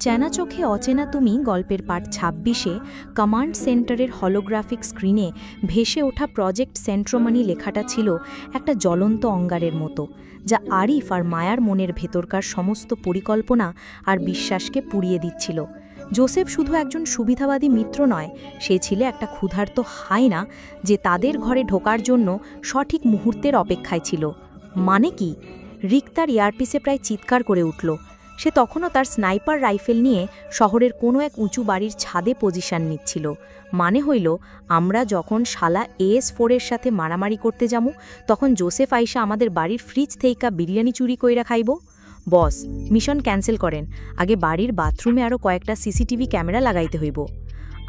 চেনা চোখে অচেনা তুমি গল্পের পাঠ ২৬-এ কমান্ড সেন্টারের হলোগ্রাফিক স্ক্রিনে ভেসে ওঠা প্রজেক্ট সেন্ট্রোমানি লেখাটা ছিল একটা জ্বলন্ত অঙ্গারের মতো, যা আরিফ আর মায়ার মনের ভেতরকার সমস্ত পরিকল্পনা আর বিশ্বাসকে পুড়িয়ে দিচ্ছিল। জোসেফ শুধু একজন সুবিধাবাদী মিত্র নয়, সে ছিল একটা ক্ষুধার্ত হায়না যে তাদের ঘরে ঢোকার জন্য সঠিক মুহূর্তের অপেক্ষায় ছিল। মানে কি? রিক তার ইয়ারপিসে প্রায় চিৎকার করে উঠল। সে তখনও তার স্নাইপার রাইফেল নিয়ে শহরের কোনো এক উঁচু বাড়ির ছাদে পজিশন নিচ্ছিল। মানে হইল, আমরা যখন শালা AS-4 এর সাথে মারামারি করতে যামু, তখন জোসেফ আইসা আমাদের বাড়ির ফ্রিজ থেইকা বিরিয়ানি চুরি কইরা খাইব। বস, মিশন ক্যান্সেল করেন, আগে বাড়ির বাথরুমে আরও কয়েকটা সিসিটিভি ক্যামেরা লাগাইতে হইব।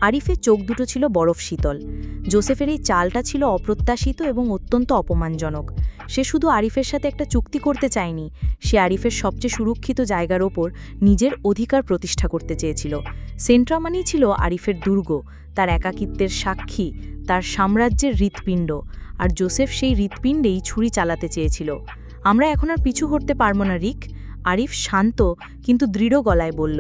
আরিফের চোখ দুটো ছিল বরফ শীতল। জোসেফের এই চালটা ছিল অপ্রত্যাশিত এবং অত্যন্ত অপমানজনক। সে শুধু আরিফের সাথে একটা চুক্তি করতে চায়নি, সে আরিফের সবচেয়ে সুরক্ষিত জায়গার ওপর নিজের অধিকার প্রতিষ্ঠা করতে চেয়েছিল। সেন্ট্রামানি ছিল আরিফের দুর্গ, তার একাকিত্বের সাক্ষী, তার সাম্রাজ্যের হৃৎপিণ্ড, আর জোসেফ সেই হৃৎপিণ্ডেই ছুরি চালাতে চেয়েছিল। আমরা এখন আর পিছু হটতে পারব না, রিক। আরিফ শান্ত কিন্তু দৃঢ় গলায় বলল,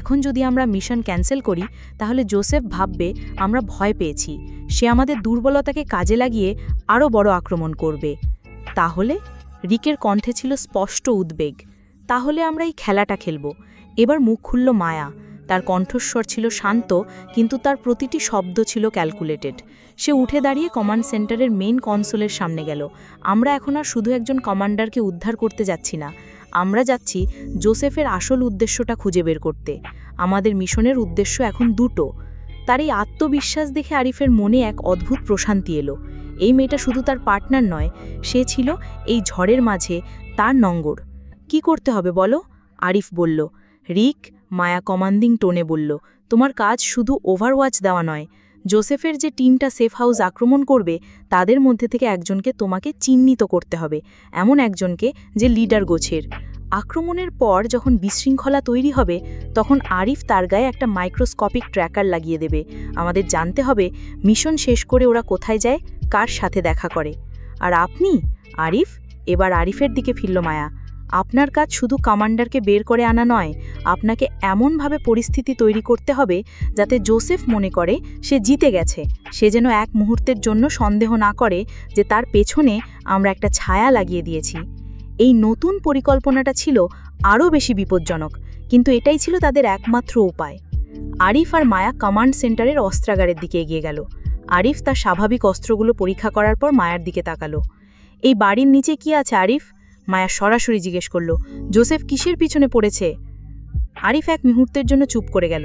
এখন যদি আমরা মিশন ক্যান্সেল করি তাহলে জোসেফ ভাববে আমরা ভয় পেয়েছি, সে আমাদের দুর্বলতাকে কাজে লাগিয়ে আরও বড় আক্রমণ করবে। তাহলে? রিকের কণ্ঠে ছিল স্পষ্ট উদ্বেগ। তাহলে আমরা এই খেলাটা খেলব। এবার মুখ খুলল মায়া। তার কণ্ঠস্বর ছিল শান্ত, কিন্তু তার প্রতিটি শব্দ ছিল ক্যালকুলেটেড। সে উঠে দাঁড়িয়ে কমান্ড সেন্টারের মেইন কনসোলের সামনে গেল। আমরা এখন আর শুধু একজন কমান্ডারকে উদ্ধার করতে যাচ্ছি না, আমরা যাচ্ছি জোসেফের আসল উদ্দেশ্যটা খুঁজে বের করতে। আমাদের মিশনের উদ্দেশ্য এখন দুটো। তার এই আত্মবিশ্বাস দেখে আরিফের মনে এক অদ্ভুত প্রশান্তি এলো। এই মেয়েটা শুধু তার পার্টনার নয়, সে ছিল এই ঝড়ের মাঝে তার নঙ্গর। কি করতে হবে বলো? আরিফ বলল। রিক, মায়া কমান্ডিং টোনে বলল, তোমার কাজ শুধু ওভারওয়াচ দেওয়া নয়। জোসেফের যে টিমটা সেফ হাউস আক্রমণ করবে, তাদের মধ্যে থেকে একজনকে তোমাকে চিহ্নিত করতে হবে, এমন একজনকে যে লিডার গোছের। আক্রমণের পর যখন বিশৃঙ্খলা তৈরি হবে, তখন আরিফ তার গায়ে একটা মাইক্রোস্কোপিক ট্র্যাকার লাগিয়ে দেবে। আমাদের জানতে হবে মিশন শেষ করে ওরা কোথায় যায়, কার সাথে দেখা করে। আর আপনি, আরিফ, এবার আরিফের দিকে ফিরল মায়া, আপনার কাজ শুধু কমান্ডারকে বের করে আনা নয়, আপনাকে এমনভাবে পরিস্থিতি তৈরি করতে হবে যাতে জোসেফ মনে করে সে জিতে গেছে। সে যেন এক মুহূর্তের জন্য সন্দেহ না করে যে তার পেছনে আমরা একটা ছায়া লাগিয়ে দিয়েছি। এই নতুন পরিকল্পনাটা ছিল আরও বেশি বিপজ্জনক, কিন্তু এটাই ছিল তাদের একমাত্র উপায়। আরিফ আর মায়া কমান্ড সেন্টারের অস্ত্রাগারের দিকে এগিয়ে গেল। আরিফ তার স্বাভাবিক অস্ত্রগুলো পরীক্ষা করার পর মায়ার দিকে তাকালো। এই বাড়ির নিচে কি আছে আরিফ? মায়া সরাসরি জিজ্ঞেস করল। জোসেফ কিসের পিছনে পড়েছে? আরিফ এক মুহূর্তের জন্য চুপ করে গেল।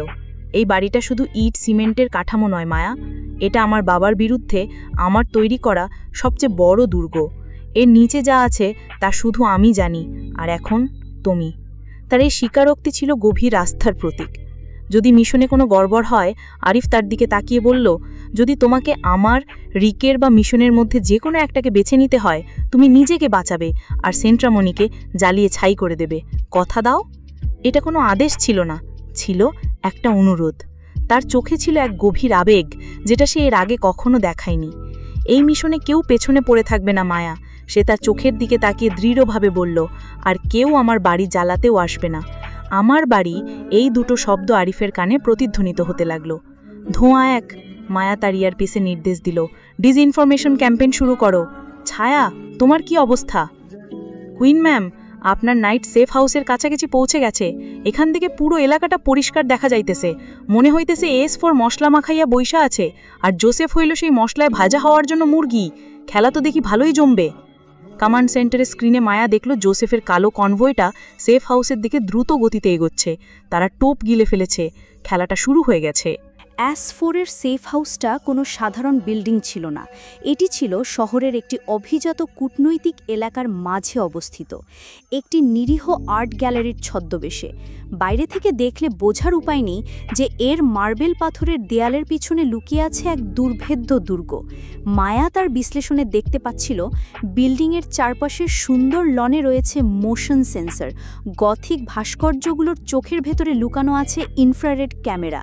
এই বাড়িটা শুধু ইট সিমেন্টের কাঠামো নয় মায়া, এটা আমার বাবার বিরুদ্ধে আমার তৈরি করা সবচেয়ে বড় দুর্গ। এর নিচে যা আছে তা শুধু আমি জানি, আর এখন তুমি। তার এই স্বীকারোক্তি ছিল গভীর আস্থার প্রতীক। যদি মিশনে কোনো গড়বড় হয়, আরিফ তার দিকে তাকিয়ে বলল, যদি তোমাকে আমার, রিকের বা মিশনের মধ্যে যে কোনো একটাকে বেছে নিতে হয়, তুমি নিজেকে বাঁচাবে আর সেন্ট্রামনিকে জ্বালিয়ে ছাই করে দেবে। কথা দাও? এটা কোনো আদেশ ছিল না, ছিল একটা অনুরোধ। তার চোখে ছিল এক গভীর আবেগ, যেটা সে এর আগে কখনো দেখায়নি। এই মিশনে কেউ পেছনে পড়ে থাকবে না মায়া, সে তার চোখের দিকে তাকিয়ে দৃঢ়ভাবে বলল, আর কেউ আমার বাড়ি জ্বালাতেও আসবে না। আমার বাড়ি, এই দুটো শব্দ আরিফের কানে প্রতিধ্বনিত হতে লাগলো। ধোঁয়া এক, মায়া তার ইয়ারপিসে নির্দেশ দিল, ডিসইনফরমেশন ক্যাম্পেইন শুরু করো। ছায়া, তোমার কি অবস্থা? কুইন ম্যাম, আপনার নাইট সেফ হাউসের কাছাকাছি পৌঁছে গেছে। এখান থেকে পুরো এলাকাটা পরিষ্কার দেখা যাইতেছে। মনে হইতেছে AS-4 মশলা মাখাইয়া বৈশা আছে, আর জোসেফ হইল সেই মশলায় ভাজা হওয়ার জন্য মুরগি। খেলা তো দেখি ভালোই জমবে। কমান্ড সেন্টারের স্ক্রিনে মায়া দেখল জোসেফের কালো কনভয়টা সেফ হাউসের দিকে দ্রুত গতিতে এগোচ্ছে। তারা টোপ গিলে ফেলেছে, খেলাটা শুরু হয়ে গেছে। AS-4-এর সেফ হাউসটা কোনো সাধারণ বিল্ডিং ছিল না, এটি ছিল শহরের একটি অভিজাত কূটনৈতিক এলাকার মাঝে অবস্থিত, একটি নিরীহ আর্ট গ্যালারির ছদ্মবেশে। বাইরে থেকে দেখলে বোঝার উপায় নেই যে এর মার্বেল পাথরের দেয়ালের পিছনে লুকিয়ে আছে এক দুর্ভেদ্য দুর্গ। মায়া তার বিশ্লেষণে দেখতে পাচ্ছিল বিল্ডিংয়ের চারপাশের সুন্দর লনে রয়েছে মোশন সেন্সর, গথিক ভাস্কর্যগুলোর চোখের ভেতরে লুকানো আছে ইনফ্রারেড ক্যামেরা,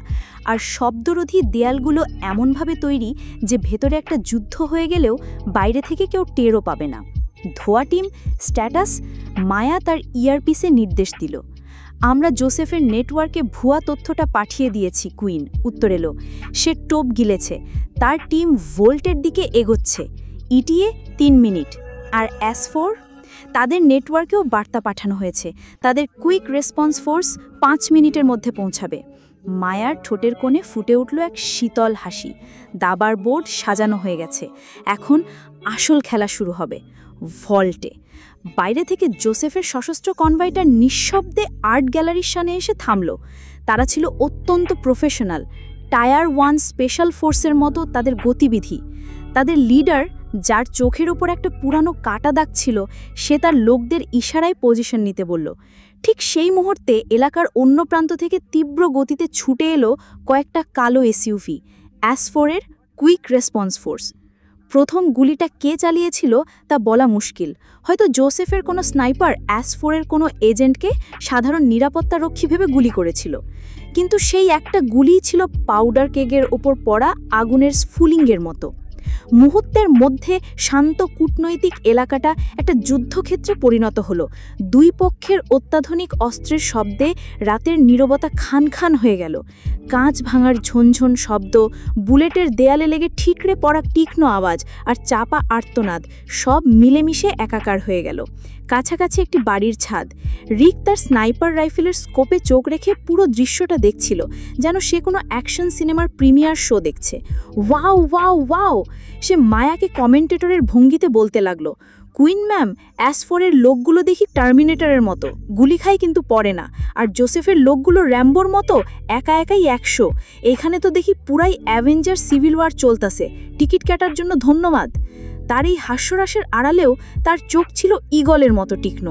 আর শব্দরোধী দেয়ালগুলো এমনভাবে তৈরি যে ভেতরে একটা যুদ্ধ হয়ে গেলেও বাইরে থেকে কেউ টেরও পাবে না। ধোয়া টিম, স্ট্যাটাস। মায়া তার ইয়ারপিসে নির্দেশ দিল, আমরা জোসেফের নেটওয়ার্কে ভুয়া তথ্যটা পাঠিয়ে দিয়েছি, কুইন উত্তর এলো। সে টোপ গিলেছে। তার টিম ভোল্টের দিকে এগোচ্ছে। ETA 3 minute. আর S4? তাদের নেটওয়ার্কেও বার্তা পাঠানো হয়েছে। তাদের কুইক রেসপন্স ফোর্স 5 মিনিটের মধ্যে পৌঁছাবে। মায়ার ঠোঁটের কোণে ফুটে উঠল এক শীতল হাসি। দাবার বোর্ড সাজানো হয়ে গেছে। এখন আসল খেলা শুরু হবে, ভল্টে। বাইরে থেকে জোসেফের সশস্ত্র কনভয়টার নিঃশব্দে আর্ট গ্যালারির সামনে এসে থামল। তারা ছিল অত্যন্ত প্রফেশনাল, টায়ার 1 স্পেশাল ফোর্সের মতো তাদের গতিবিধি। তাদের লিডার, যার চোখের ওপর একটা পুরানো কাটা দাগ ছিল, সে তার লোকদের ইশারায় পজিশন নিতে বলল। ঠিক সেই মুহূর্তে এলাকার অন্য প্রান্ত থেকে তীব্র গতিতে ছুটে এলো কয়েকটা কালো এসইউভি, S4-এর কুইক রেসপন্স ফোর্স। প্রথম গুলিটা কে চালিয়েছিল তা বলা মুশকিল। হয়তো জোসেফের কোনো স্নাইপার S4-এর কোনো এজেন্টকে সাধারণ নিরাপত্তারক্ষী ভেবে গুলি করেছিল। কিন্তু সেই একটা গুলিই ছিল পাউডার কেগের ওপর পড়া আগুনের স্ফুলিঙ্গের মতো। মুহূর্তের মধ্যে শান্ত কূটনৈতিক এলাকাটা একটা যুদ্ধক্ষেত্রে পরিণত হলো। দুই পক্ষের অত্যাধুনিক অস্ত্রের শব্দে রাতের নীরবতা খান খান হয়ে গেল। কাঁচ ভাঙার ঝনঝন শব্দ, বুলেটের দেয়ালে লেগে ঠিকরে পড়া তীক্ষ্ণ আওয়াজ আর চাপা আর্তনাদ সব মিলেমিশে একাকার হয়ে গেল। কাছাকাছি একটি বাড়ির ছাদ। রিক তার স্নাইপার রাইফেলের স্কোপে চোখ রেখে পুরো দৃশ্যটা দেখছিল, যেন সে কোনো অ্যাকশন সিনেমার প্রিমিয়ার শো দেখছে। Wow wow wow! সে মায়াকে কমেন্টেটরের ভঙ্গিতে বলতে লাগলো, কুইন ম্যাম, S4-এর লোকগুলো দেখি টার্মিনেটরের মতো, গুলি খায় কিন্তু পড়ে না। আর জোসেফের লোকগুলো র্যাম্বোর মতো একা একাই 100। এখানে তো দেখি পুরাই অ্যাভেঞ্জার সিভিল ওয়ার চলতেছে। টিকিট কাটার জন্য ধন্যবাদ। তার এই হাস্যরাসের আড়ালেও তার চোখ ছিল ঈগলের মতো তীক্ষ্ণ।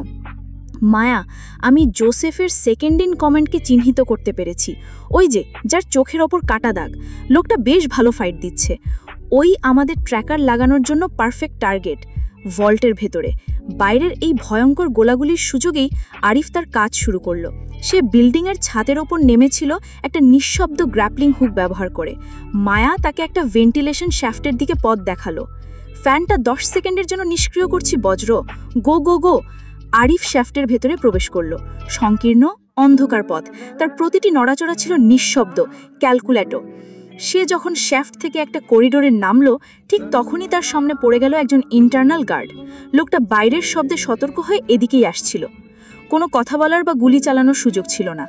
মায়া, আমি জোসেফের সেকেন্ড ইন কমেন্টকে চিহ্নিত করতে পেরেছি। ওই যে, যার চোখের ওপর কাটা দাগ। লোকটা বেশ ভালো ফাইট দিচ্ছে। ওই আমাদের ট্র্যাকার লাগানোর জন্য পারফেক্ট টার্গেট। ভল্টের ভেতরে বাইরের এই ভয়ঙ্কর গোলাগুলির সুযোগেই আরিফ তার কাজ শুরু করলো। সে বিল্ডিংয়ের ছাদের ওপর নেমেছিল একটা নিঃশব্দ গ্র্যাপলিং হুক ব্যবহার করে। মায়া তাকে একটা ভেন্টিলেশন শ্যাফটের দিকে পথ দেখালো। ফ্যানটা 10 সেকেন্ডের জন্য নিষ্ক্রিয় করছি বজ্র, গো গো গো! আরিফ শ্যাফটের ভেতরে প্রবেশ করল। সংকীর্ণ অন্ধকার পথ, তার প্রতিটি নড়াচড়া ছিল নিঃশব্দ, ক্যালকুলেটো। সে যখন শ্যাফট থেকে একটা করিডোরে নামলো, ঠিক তখনই তার সামনে পড়ে গেল একজন ইন্টারনাল গার্ড। লোকটা বাইরের শব্দে সতর্ক হয়ে এদিকেই আসছিল। কোনো কথা বলার বা গুলি চালানোর সুযোগ ছিল না।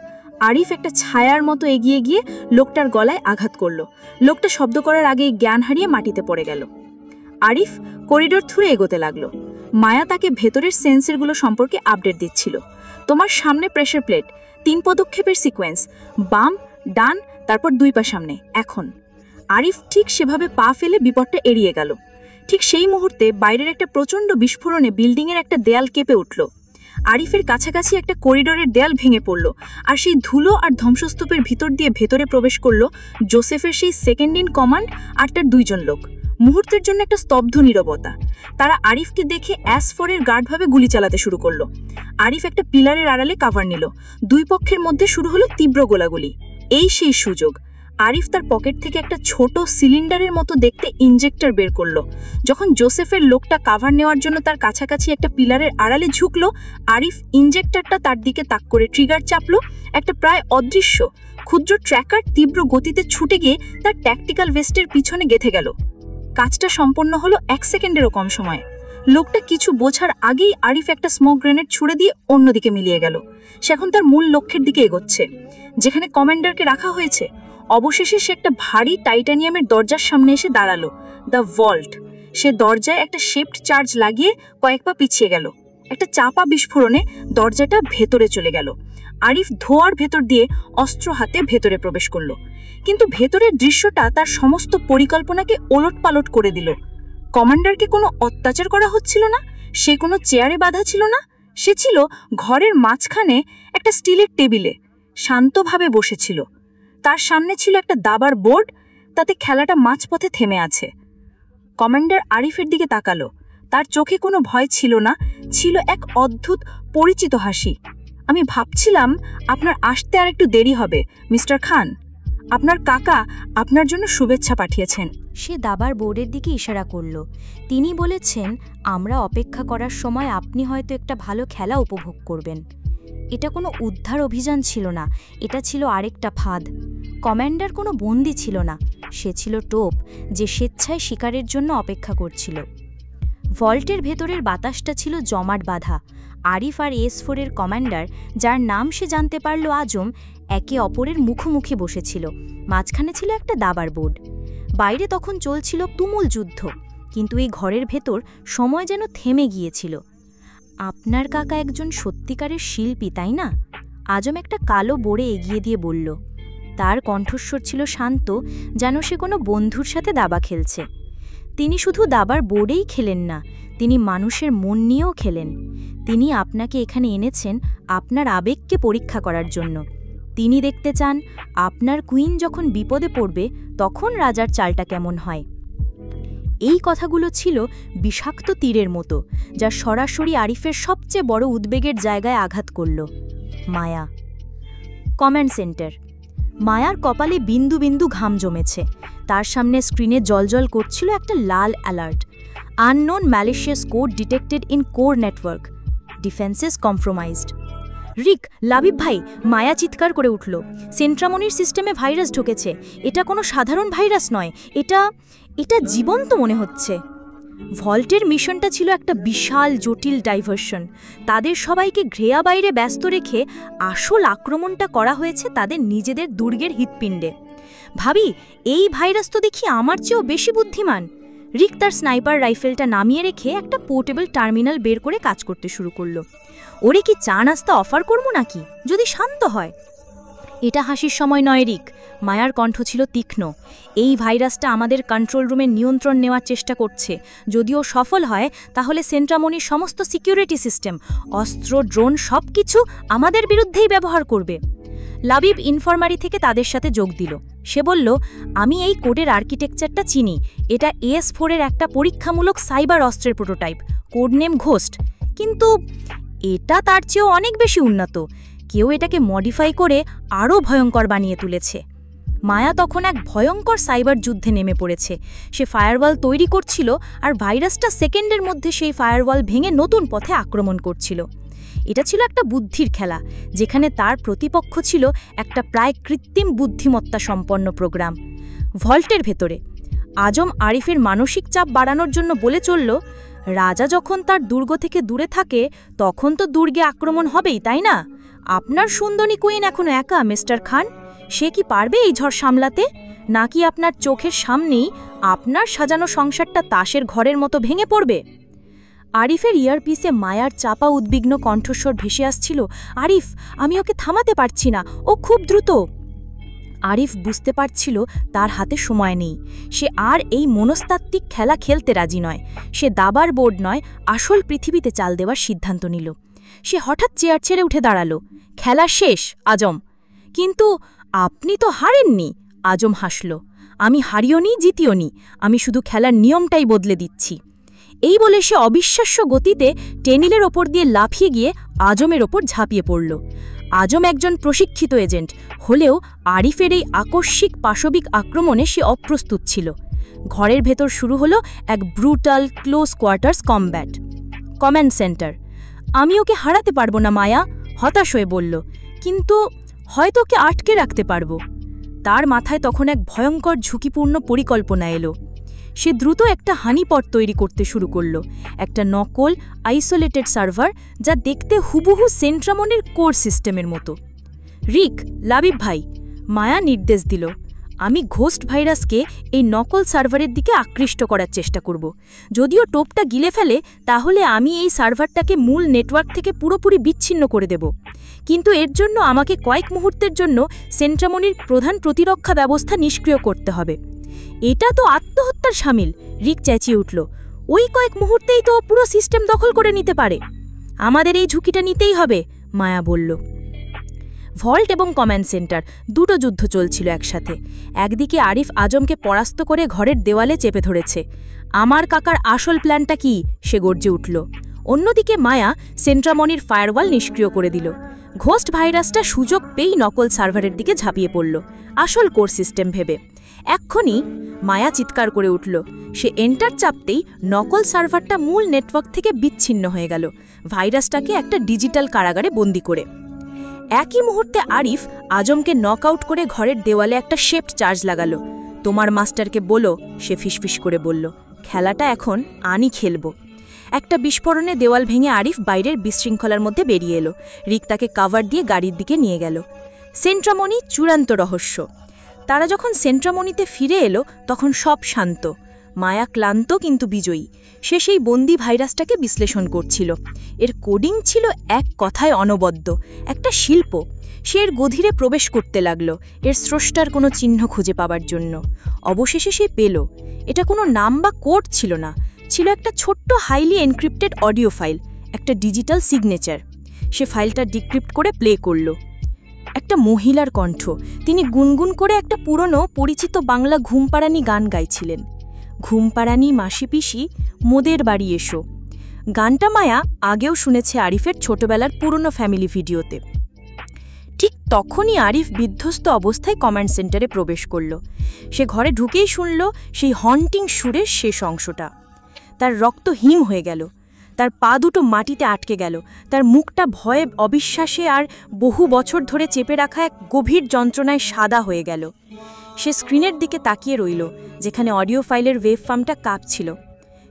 আরিফ একটা ছায়ার মতো এগিয়ে গিয়ে লোকটার গলায় আঘাত করল। লোকটা শব্দ করার আগেই জ্ঞান হারিয়ে মাটিতে পড়ে গেল। আরিফ করিডোর থুরে এগোতে লাগলো। মায়া তাকে ভেতরের সেন্সরগুলো সম্পর্কে আপডেট দিচ্ছিল। তোমার সামনে প্রেসার প্লেট, 3 পদক্ষেপের সিকোয়েন্স, বাম, ডান, তারপর 2 পা সামনে, এখন। আরিফ ঠিক সেভাবে পা ফেলে বিপদটা এড়িয়ে গেল। ঠিক সেই মুহূর্তে বাইরের একটা প্রচণ্ড বিস্ফোরণে বিল্ডিংয়ের একটা দেয়াল কেঁপে উঠল। আরিফের কাছাকাছি একটা করিডোরের দেয়াল ভেঙে পড়ল, আর সেই ধুলো আর ধ্বংসস্তূপের ভিতর দিয়ে ভেতরে প্রবেশ করল জোসেফের সেই সেকেন্ড ইন কমান্ড আর তার 2 জন লোক। মুহূর্তের জন্য একটা স্তব্ধ নীরবতা। তারা আরিফকে দেখে S4-এর গার্ডভাবে গুলি চালাতে শুরু করলো। আরিফ একটা পিলারের আড়ালে কাভার নিল। দুই পক্ষের মধ্যে শুরু হলো তীব্র গোলাগুলি। এই সেই সুযোগ। আরিফ তার পকেট থেকে একটা ছোট সিলিন্ডারের মতো দেখতে ইনজেক্টর বের করলো। যখন জোসেফের লোকটা কাভার নেওয়ার জন্য তার কাছাকাছি একটা পিলারের আড়ালে ঝুঁকলো, আরিফ ইনজেক্টরটা তার দিকে তাক করে ট্রিগার চাপলো। একটা প্রায় অদৃশ্য ক্ষুদ্র ট্র্যাকার তীব্র গতিতে ছুটে গিয়ে তার ট্যাকটিক্যাল ভেস্টের পিছনে গেঁথে গেল। কাজটা সম্পন্ন হলো 1 সেকেন্ডেরও কম সময়ে। লোকটা কিছু বোঝার আগেই আরিফ একটা স্মোক গ্রেনেড ছুড়ে দিয়ে অন্যদিকে মিলিয়ে গেল। সে এখন তার মূল লক্ষ্যের দিকে এগোচ্ছে, যেখানে কমান্ডারকে রাখা হয়েছে। অবশেষে সে একটা ভারী টাইটানিয়ামের দরজার সামনে এসে দাঁড়ালো, দ্য ভল্ট। সে দরজায় একটা শেপড চার্জ লাগিয়ে কয়েক পা পিছিয়ে গেল। একটা চাপা বিস্ফোরণে দরজাটা ভেতরে চলে গেল। আরিফ ধোঁয়ার ভেতর দিয়ে অস্ত্র হাতে ভেতরে প্রবেশ করলো। কিন্তু ভেতরের দৃশ্যটা তার সমস্ত পরিকল্পনাকে ওলটপালট করে দিল। কমান্ডারকে কোনো অত্যাচার করা হচ্ছিল না, সে কোনো চেয়ারে বাঁধা ছিল না। সে ছিল ঘরের মাঝখানে একটা স্টিলের টেবিলে, শান্তভাবে বসেছিল। তার সামনে ছিল একটা দাবার বোর্ড, তাতে খেলাটা মাঝপথে থেমে আছে। কমান্ডার আরিফের দিকে তাকালো। তার চোখে কোনো ভয় ছিল না, ছিল এক অদ্ভুত পরিচিত হাসি। আমি ভাবছিলাম আপনার আসতে আর একটু দেরি হবে, মিস্টার খান। আপনার কাকা আপনার জন্য শুভেচ্ছা পাঠিয়েছেন। সে দাবার বোর্ডের দিকে ইশারা করল। তিনি বলেছেন, আমরা অপেক্ষা করার সময় আপনি হয়তো একটা ভালো খেলা উপভোগ করবেন। এটা কোনো উদ্ধার অভিযান ছিল না, এটা ছিল আরেকটা ফাঁদ। কমান্ডার কোনো বন্দী ছিল না, সে ছিল টোপ, যে স্বেচ্ছায় শিকারের জন্য অপেক্ষা করছিল। ভল্টের ভেতরের বাতাসটা ছিল জমাট বাঁধা। আরিফ আর S4-এর কমান্ডার, যার নাম সে জানতে পারল আজম, একে অপরের মুখোমুখি বসেছিল। মাঝখানে ছিল একটা দাবার বোর্ড। বাইরে তখন চলছিল তুমুল যুদ্ধ, কিন্তু এই ঘরের ভেতর সময় যেন থেমে গিয়েছিল। আপনার কাকা একজন সত্যিকারের শিল্পী, তাই না? আজম একটা কালো বোর্ডে এগিয়ে দিয়ে বলল। তার কণ্ঠস্বর ছিল শান্ত, যেন সে কোনো বন্ধুর সাথে দাবা খেলছে। তিনি শুধু দাবার বোর্ডেই খেলেন না, তিনি মানুষের মন নিয়েও খেলেন। তিনি আপনাকে এখানে এনেছেন আপনার আবেগকে পরীক্ষা করার জন্য। তিনি দেখতে চান আপনার কুইন যখন বিপদে পড়বে তখন রাজার চালটা কেমন হয়। এই কথাগুলো ছিল বিষাক্ত তীরের মতো, যা সরাসরি আরিফের সবচেয়ে বড় উদ্বেগের জায়গায় আঘাত করল। মায়া। Command centre. মায়ার কপালে বিন্দু বিন্দু ঘাম জমেছে। তার সামনে স্ক্রিনে জলজল করছিল একটা লাল alert. Unknown malicious code detected in core network, defences compromised. Rick, Labib ভাই, মায়া চিৎকার করে উঠল। সেন্ট্রামনির সিস্টেমে ভাইরাস ঢুকেছে। এটা কোনো সাধারণ ভাইরাস নয়, এটা জীবন্ত মনে হচ্ছে। ভল্টের মিশনটা ছিল একটা বিশাল জটিল ডাইভার্সন। তাদের সবাইকে ঘ্রেয়া বাইরে ব্যস্ত রেখে আসল আক্রমণটা করা হয়েছে তাদের নিজেদের দুর্গের হৃৎপিণ্ডে। ভাবি, এই ভাইরাস তো দেখি আমার চেয়েও বেশি বুদ্ধিমান। রিক তার স্নাইপার রাইফেলটা নামিয়ে রেখে একটা পোর্টেবল টার্মিনাল বের করে কাজ করতে শুরু করলো। ওরে কি চা নাস্তা অফার করবো নাকি, যদি শান্ত হয়? এটা হাসির সময় নয় রিক, মায়ার কণ্ঠ ছিল তীক্ষ্ণ। এই ভাইরাসটা আমাদের কন্ট্রোল রুমের নিয়ন্ত্রণ নেওয়ার চেষ্টা করছে। যদিও সফল হয় তাহলে সেন্ট্রামনির সমস্ত সিকিউরিটি সিস্টেম, অস্ত্র, ড্রোন সবকিছু আমাদের বিরুদ্ধেই ব্যবহার করবে। লাবিব ইনফরমারি থেকে তাদের সাথে যোগ দিল। সে বলল, আমি এই কোডের আর্কিটেকচারটা চিনি। এটা S4-এর একটা পরীক্ষামূলক সাইবার অস্ত্রের প্রোটোটাইপ, কোড নেম ঘোস্ট। কিন্তু এটা তার চেয়েও অনেক বেশি উন্নত। কেউ এটাকে মডিফাই করে আরও ভয়ঙ্কর বানিয়ে তুলেছে। মায়া তখন এক ভয়ঙ্কর সাইবার যুদ্ধে নেমে পড়েছে। সে ফায়ারওয়াল তৈরি করছিল, আর ভাইরাসটা সেকেন্ডের মধ্যে সেই ফায়ারওয়াল ভেঙে নতুন পথে আক্রমণ করছিল। এটা ছিল একটা বুদ্ধির খেলা, যেখানে তার প্রতিপক্ষ ছিল একটা প্রায় কৃত্রিম বুদ্ধিমত্তা সম্পন্ন প্রোগ্রাম। ভল্টের ভেতরে আজম আরিফের মানসিক চাপ বাড়ানোর জন্য বলে চলল, রাজা যখন তার দুর্গ থেকে দূরে থাকে তখন তো দুর্গে আক্রমণ হবেই, তাই না? আপনার সুন্দরী কুইন এখনো একা, মিস্টার খান। সে কি পারবে এই ঝড় সামলাতে? নাকি আপনার চোখের সামনেই আপনার সাজানো সংসারটা তাসের ঘরের মতো ভেঙে পড়বে? আরিফের ইয়ারপিসে মায়ার চাপা উদ্বিগ্ন কণ্ঠস্বর ভেসে আসছিল। আরিফ, আমি ওকে থামাতে পারছি না, ও খুব দ্রুত। আরিফ বুঝতে পারছিল তার হাতে সময় নেই। সে আর এই মনস্তাত্ত্বিক খেলা খেলতে রাজি নয়। সে দাবার বোর্ড নয়, আসল পৃথিবীতে চাল দেওয়ার সিদ্ধান্ত নিল। সে হঠাৎ চেয়ার ছেড়ে উঠে দাঁড়ালো। খেলা শেষ, আজম। কিন্তু আপনি তো হারেননি। আজম হাসল। আমি হারিওনি, জিতিওনি, আমি শুধু খেলার নিয়মটাই বদলে দিচ্ছি। এই বলে সে অবিশ্বাস্য গতিতে টেনিলের ওপর দিয়ে লাফিয়ে গিয়ে আজমের ওপর ঝাঁপিয়ে পড়ল। আজম একজন প্রশিক্ষিত এজেন্ট হলেও আরিফের এই আকস্মিক পাশবিক আক্রমণে সে অপ্রস্তুত ছিল। ঘরের ভেতর শুরু হলো এক brutal close quarters combat. Command centre. আমি ওকে হারাতে পারবো না, মায়া হতাশ হয়ে বলল, কিন্তু হয়তো ওকে আটকে রাখতে পারবো। তার মাথায় তখন এক ভয়ঙ্কর ঝুঁকিপূর্ণ পরিকল্পনা এলো। সে দ্রুত একটা হানিপট তৈরি করতে শুরু করল, একটা নকল আইসোলেটেড সার্ভার, যা দেখতে হুবহু সেন্ট্রামনের কোর সিস্টেমের মতো। রিক, লাবিব ভাই, মায়া নির্দেশ দিল, আমি ঘোস্ট ভাইরাসকে এই নকল সার্ভারের দিকে আকৃষ্ট করার চেষ্টা করব। যদিও টোপটা গিলে ফেলে তাহলে আমি এই সার্ভারটাকে মূল নেটওয়ার্ক থেকে পুরোপুরি বিচ্ছিন্ন করে দেব। কিন্তু এর জন্য আমাকে কয়েক মুহূর্তের জন্য সেন্ট্রামনির প্রধান প্রতিরক্ষা ব্যবস্থা নিষ্ক্রিয় করতে হবে। এটা তো আত্মহত্যার শামিল, রিক চেঁচিয়ে উঠল। ওই কয়েক মুহূর্তেই তো পুরো সিস্টেম দখল করে নিতে পারে। আমাদের এই ঝুঁকিটা নিতেই হবে, মায়া বলল। ভল্ট এবং কমান্ড সেন্টার দুটো যুদ্ধ চলছিল একসাথে। একদিকে আরিফ আজমকে পরাস্ত করে ঘরের দেওয়ালে চেপে ধরেছে। আমার কাকার আসল প্ল্যানটা কি, সে গর্জে উঠল। অন্যদিকে মায়া সেন্ট্রামনির ফায়ারওয়াল নিষ্ক্রিয় করে দিল। ঘোস্ট ভাইরাসটা সুযোগ পেয়েই নকল সার্ভারের দিকে ঝাঁপিয়ে পড়ল, আসল কোর সিস্টেম ভেবে। এক্ষুনি মায়া চিৎকার করে উঠল। সে এন্টার চাপতেই নকল সার্ভারটা মূল নেটওয়ার্ক থেকে বিচ্ছিন্ন হয়ে গেল। ভাইরাসটাকে একটা ডিজিটাল কারাগারে বন্দি করে। একই মুহূর্তে আরিফ আজমকে নকআউট করে ঘরের দেওয়ালে একটা শেপড চার্জ লাগালো। তোমার মাস্টারকে বলো, সে ফিসফিস করে বলল, খেলাটা এখন আমি খেলব। একটা বিস্ফোরণে দেওয়াল ভেঙে আরিফ বাইরের বিশৃঙ্খলার মধ্যে বেরিয়ে এলো। রিক তাকে কাভার দিয়ে গাড়ির দিকে নিয়ে গেল। সেন্ট্রামণি চূড়ান্ত রহস্য। তারা যখন সেন্ট্রামণিতে ফিরে এলো তখন সব শান্ত। মায়া ক্লান্ত কিন্তু বিজয়ী। সে সেই বন্দি ভাইরাসটাকে বিশ্লেষণ করছিল। এর কোডিং ছিল এক কথায় অনবদ্য, একটা শিল্প। সে এর গভীরে প্রবেশ করতে লাগল, এর স্রষ্টার কোনো চিহ্ন খুঁজে পাবার জন্য। অবশেষে সে পেল। এটা কোনো নাম বা কোড ছিল না, ছিল একটা ছোট্ট হাইলি এনক্রিপ্টেড অডিও ফাইল, একটা ডিজিটাল সিগনেচার। সে ফাইলটা ডিক্রিপ্ট করে প্লে করল। একটা মহিলার কণ্ঠ। তিনি গুনগুন করে একটা পুরনো পরিচিত বাংলা ঘুমপাড়ানি গান গাইছিলেন। ঘুমপাড়ানি মাসি পিসি মোদের বাড়ি এসো। গানটা মায়া আগেও শুনেছে আরিফের ছোটবেলার পুরনো ফ্যামিলি ভিডিওতে। ঠিক তখনই আরিফ বিধ্বস্ত অবস্থায় কমান্ড সেন্টারে প্রবেশ করল। সে ঘরে ঢুকেই শুনল সেই হন্টিং সুরের শেষ অংশটা। তার রক্ত হিম হয়ে গেল, তার পা দুটো মাটিতে আটকে গেল, তার মুখটা ভয়ে, অবিশ্বাসে আর বহু বছর ধরে চেপে রাখা এক গভীর যন্ত্রণায় সাদা হয়ে গেল। সে স্ক্রিনের দিকে তাকিয়ে রইল, যেখানে অডিও ফাইলের ওয়েভ ফর্মটা কাঁপছিল।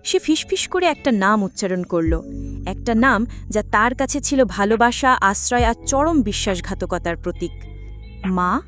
সে ফিসফিস করে একটা নাম উচ্চারণ করল, একটা নাম যা তার কাছে ছিল ভালোবাসা, আশ্রয় আর চরম বিশ্বাসঘাতকতার প্রতীক। মা।